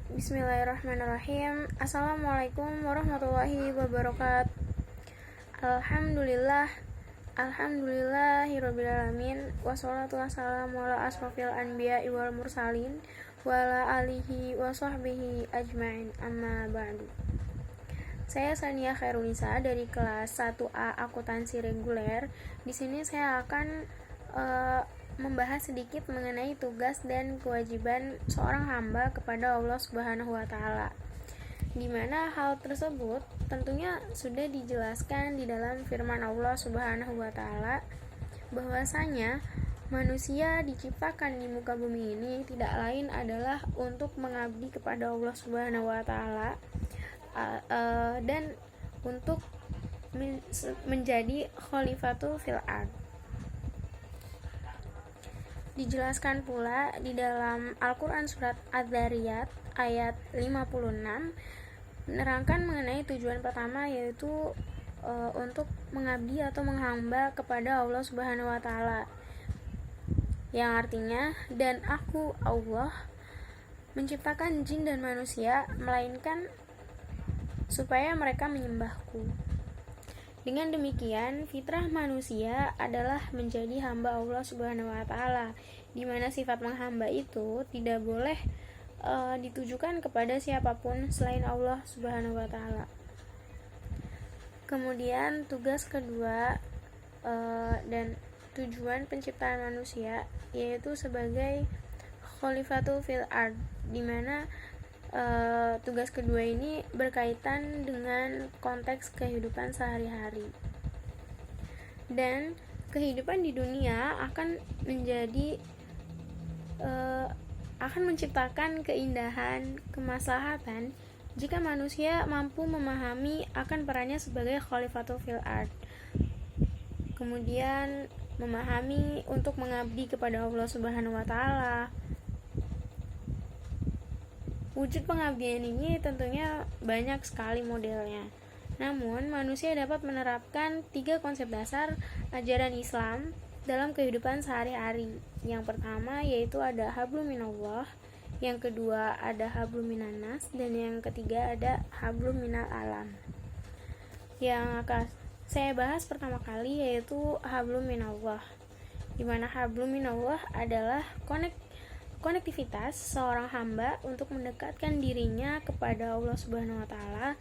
Bismillahirrahmanirrahim. Assalamualaikum warahmatullahi wabarakatuh. Alhamdulillah, alhamdulillahirobbilalamin. Wassalatu wassalamu ala asrofil anbiya wal mursalin wa ala alihi wa sahbihi ajma'in, amma ba'du. Saya Sania Khairunisa dari kelas 1A Akuntansi Reguler. Di sini saya akan membahas sedikit mengenai tugas dan kewajiban seorang hamba kepada Allah Subhanahu wa taala. Di mana hal tersebut tentunya sudah dijelaskan di dalam firman Allah Subhanahu wa taala bahwasanya manusia diciptakan di muka bumi ini tidak lain adalah untuk mengabdi kepada Allah Subhanahu wa taala dan untuk menjadi khalifatul fil ard. Dijelaskan pula di dalam Al-Quran Surat Adz-Dzariyat ayat 56 menerangkan mengenai tujuan pertama, yaitu untuk mengabdi atau menghamba kepada Allah Subhanahu wa taala, yang artinya, dan aku Allah menciptakan jin dan manusia melainkan supaya mereka menyembahku. Dengan demikian, fitrah manusia adalah menjadi hamba Allah Subhanahu wa taala, di mana sifat menghamba itu tidak boleh ditujukan kepada siapapun selain Allah Subhanahu wa taala. Kemudian tugas kedua dan tujuan penciptaan manusia yaitu sebagai khalifatul fil ard, di mana tugas kedua ini berkaitan dengan konteks kehidupan sehari-hari, dan kehidupan di dunia akan menjadi akan menciptakan keindahan, kemaslahatan jika manusia mampu memahami akan perannya sebagai khalifatul fil ard, kemudian memahami untuk mengabdi kepada Allah Subhanahu wa taala. Wujud pengabdian ini tentunya banyak sekali modelnya. Namun, manusia dapat menerapkan 3 konsep dasar ajaran Islam dalam kehidupan sehari-hari. Yang pertama yaitu ada hablum minallah, yang kedua ada hablum minannas, dan yang ketiga ada hablum minal alam. Yang akan saya bahas pertama kali yaitu hablum minallah, di mana hablum minallah adalah konektivitas seorang hamba untuk mendekatkan dirinya kepada Allah Subhanahu wa taala,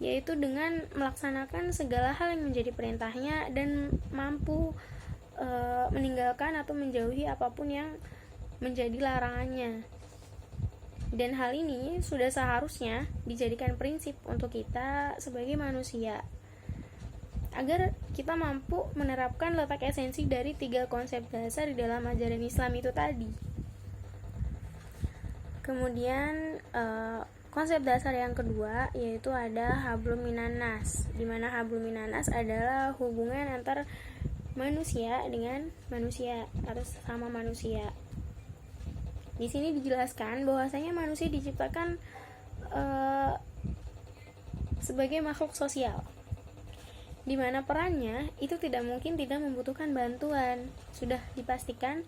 yaitu dengan melaksanakan segala hal yang menjadi perintahnya dan mampu meninggalkan atau menjauhi apapun yang menjadi larangannya. Dan hal ini sudah seharusnya dijadikan prinsip untuk kita sebagai manusia, agar kita mampu menerapkan letak esensi dari 3 konsep dasar di dalam ajaran Islam itu tadi. Kemudian konsep dasar yang kedua yaitu ada hablum minannas, di mana hablum minannas adalah hubungan antar manusia dengan manusia atau sesama manusia. Di sini dijelaskan bahwasanya manusia diciptakan sebagai makhluk sosial, di mana perannya itu tidak mungkin tidak membutuhkan bantuan. Sudah dipastikan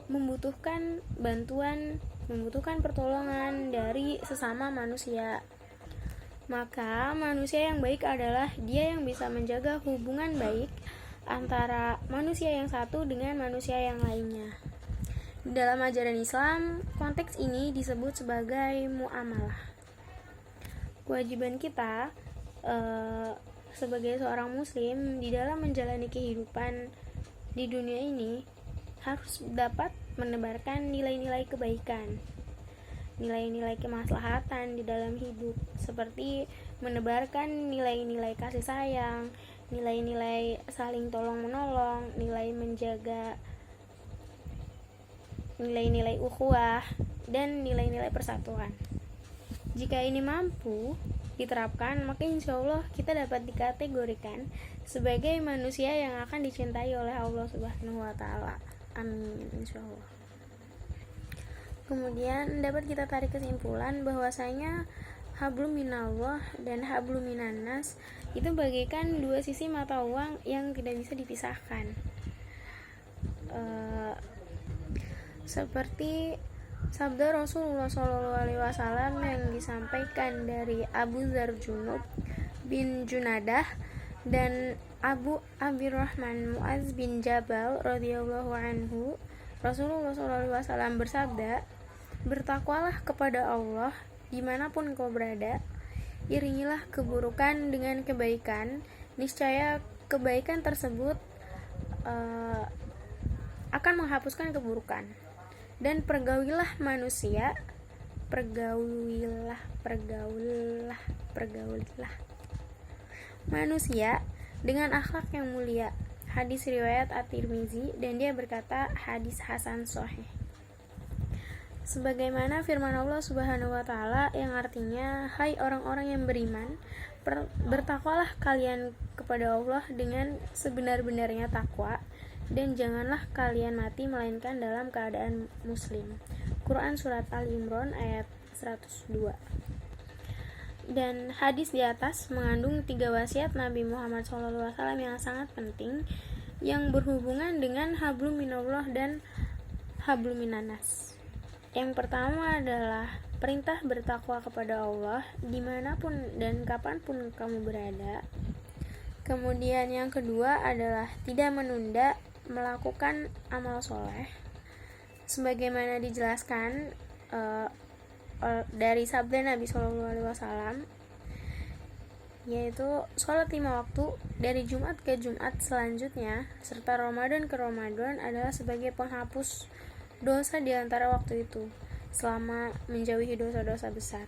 membutuhkan bantuan, membutuhkan pertolongan dari sesama manusia. Maka manusia yang baik adalah dia yang bisa menjaga hubungan baik antara manusia yang satu dengan manusia yang lainnya. Dalam ajaran Islam, konteks ini disebut sebagai muamalah. Kewajiban kita sebagai seorang muslim di dalam menjalani kehidupan di dunia ini harus dapat menebarkan nilai-nilai kebaikan, nilai-nilai kemaslahatan di dalam hidup, seperti menebarkan nilai-nilai kasih sayang, nilai-nilai saling tolong-menolong, nilai-nilai ukhuwah, dan nilai-nilai persatuan. Jika ini mampu diterapkan, maka insya Allah kita dapat dikategorikan sebagai manusia yang akan dicintai oleh Allah Subhanahu wa taala. Amin, insya Allah. Kemudian dapat kita tarik kesimpulan bahwasanya hablum minallah dan hablum minannas itu bagaikan 2 sisi mata uang yang tidak bisa dipisahkan. Seperti Sabda Rasulullah SAW yang disampaikan dari Abu Dzar Junub bin Junadah dan Abu Abdurrahman Muaz bin Jabal radhiyallahu anhu, Rasulullah SAW bersabda, "Bertakwalah kepada Allah dimanapun kau berada, iringilah keburukan dengan kebaikan, niscaya kebaikan tersebut akan menghapuskan keburukan. Dan pergaulilah manusia dengan akhlak yang mulia." Hadis riwayat At-Tirmizi, dan dia berkata hadis hasan sahih. Sebagaimana firman Allah Subhanahu wa taala yang artinya, "Hai orang-orang yang beriman, bertakwalah kalian kepada Allah dengan sebenar-benarnya takwa, dan janganlah kalian mati melainkan dalam keadaan muslim." Quran Surat Ali Imran ayat 102. Dan hadis di atas mengandung 3 wasiat Nabi Muhammad SAW yang sangat penting, yang berhubungan dengan hablum minallah dan hablum minannas. Yang pertama adalah perintah bertakwa kepada Allah dimanapun dan kapanpun kamu berada. Kemudian yang kedua adalah tidak menunda melakukan amal soleh, sebagaimana dijelaskan dari sabda Nabi SAW, yaitu sholat 5 waktu dari Jumat ke Jumat selanjutnya serta Ramadan ke Ramadan adalah sebagai penghapus dosa di antara waktu itu selama menjauhi dosa-dosa besar.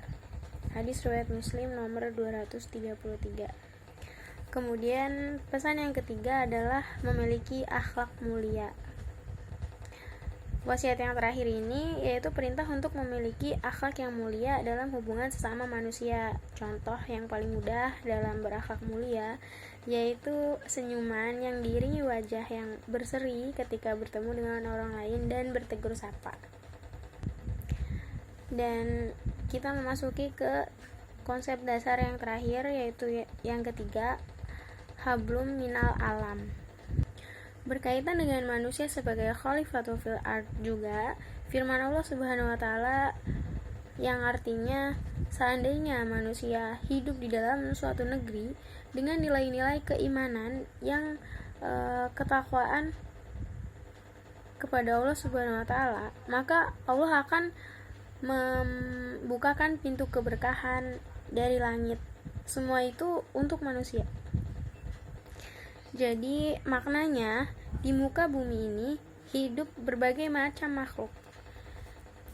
Hadis riwayat Muslim nomor 233. Kemudian pesan yang ketiga adalah memiliki akhlak mulia. Wasiat yang terakhir ini yaitu perintah untuk memiliki akhlak yang mulia dalam hubungan sesama manusia. Contoh yang paling mudah dalam berakhlak mulia yaitu senyuman yang diiringi wajah yang berseri ketika bertemu dengan orang lain dan bertegur sapa. Dan kita memasuki ke konsep dasar yang terakhir, yaitu yang ketiga, hablum minal alam. Berkaitan dengan manusia sebagai khalifatul fil ard juga, firman Allah Subhanahu wa taala yang artinya, seandainya manusia hidup di dalam suatu negeri dengan nilai-nilai keimanan yang ketakwaan kepada Allah Subhanahu wa taala, maka Allah akan membukakan pintu keberkahan dari langit. Semua itu untuk manusia. Jadi maknanya di muka bumi ini hidup berbagai macam makhluk,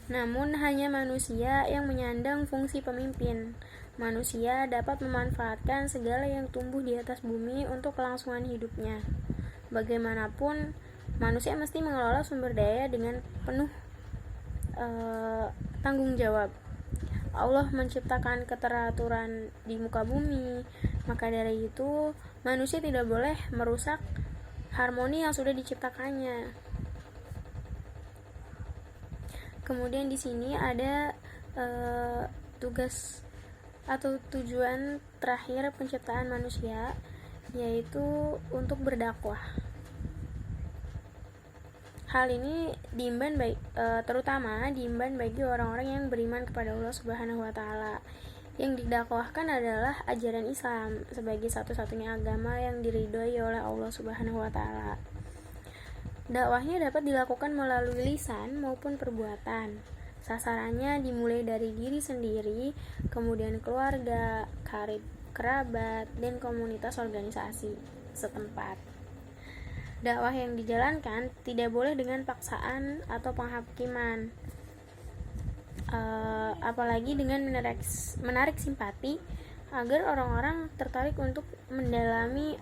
namun hanya manusia yang menyandang fungsi pemimpin. Manusia dapat memanfaatkan segala yang tumbuh di atas bumi untuk kelangsungan hidupnya. Bagaimanapun, manusia mesti mengelola sumber daya dengan penuh tanggung jawab. Allah menciptakan keteraturan di muka bumi, maka dari itu manusia tidak boleh merusak harmoni yang sudah diciptakannya. Kemudian di sini ada tugas atau tujuan terakhir penciptaan manusia, yaitu untuk berdakwah. Hal ini terutama diimban bagi orang-orang yang beriman kepada Allah Subhanahu wa taala. Yang didakwahkan adalah ajaran Islam sebagai satu-satunya agama yang diridhoi oleh Allah Subhanahu wa taala. Dakwahnya dapat dilakukan melalui lisan maupun perbuatan. Sasarannya dimulai dari diri sendiri, kemudian keluarga, karib, kerabat, dan komunitas organisasi setempat. Dakwah yang dijalankan tidak boleh dengan paksaan atau penghakiman, apalagi dengan menarik simpati agar orang-orang tertarik untuk mendalami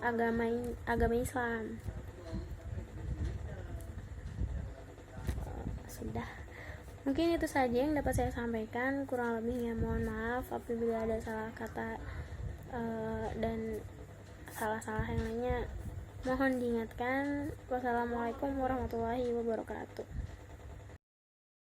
agama Islam. Sudah, mungkin itu saja yang dapat saya sampaikan. Kurang lebihnya mohon maaf apabila ada salah kata dan salah-salah yang lainnya mohon diingatkan. Wassalamualaikum warahmatullahi wabarakatuh.